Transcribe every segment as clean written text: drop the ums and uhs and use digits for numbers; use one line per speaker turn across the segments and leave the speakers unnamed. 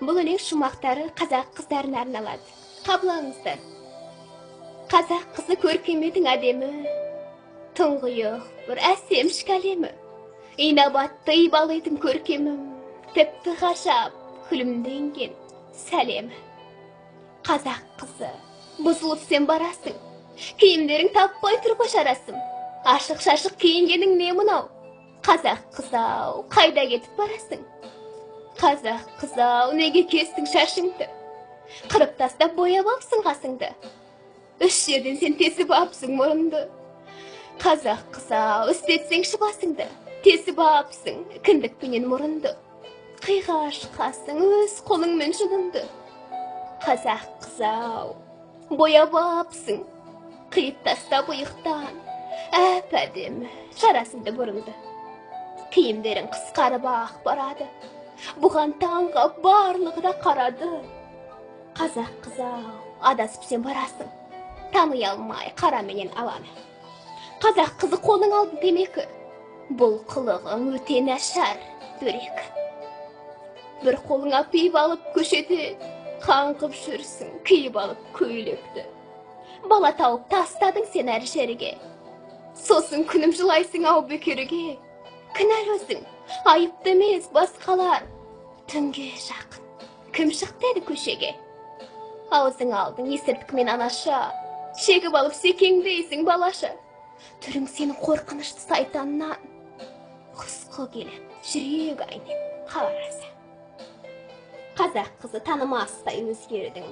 Бұл өлең шумақтары қазақ қыздарына арналады. Қабылыңыздар. Қазақ қызы көркемедің әдемі, тұңғиық бір әсем шкалемі. Инабатты ибалайтын көркемім, тіпті ғажап күлімденген сәлемі. Қазақ қызы, бұзылып сен барасың, киімдерің таппай тұр қошарасың. Ашық-шашық киінгенің не мынау? Қазақ қызау, қайда кетіп барасың? Қазақ қызау, неге кестің шашыңды? Қырып тастап бояп апсың қасыңды. Үш жерден сен тесіп апсың мұрынды. Қазақ қызау, істетсеңші басыңды. Тесіп апсың кіндікпенен мұрынды. Қиғаш қасың өз қолыңмен жұлынды. Қазақ қызау, бояп апсың, қиып тастап иықтан. Әп-әдемі жарасымды бұрынды. Киімдерің қысқарып ақ барады. Бұған таңға барлығы да қарады. Қазақ қызау, адасып сен барасың, таны алмай қара менен аланы. Қазақ қызы қолың алдын темекі, бұл қылығың өте нашар дөрекі. Бір қолыңа пиып алып көшеде, қаңқып жүрсің, киіп алып көйлекті. Бала тауып тастадың сен әр жерге, сосын күнім жылайсың ау бекерге. Кінәл өзің, айыпты емес басқалар. Түнге жақын, кім шықты еді көшеге? Аузың алдың есірткімен анаша, шегіп алып секеңдейсің балаша. Түрің сенің қорқынышты сайтаннан, құсқы келіп, жүрек айнеп қалараса. Қазақ қызы танымастай өзгердің,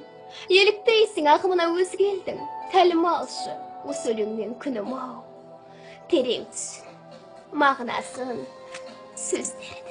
еліктейсің ағымына өзгелдің. Тәлім алшы, осы өлеңнен күнім ау, терең түсін, мағынасын сөздер.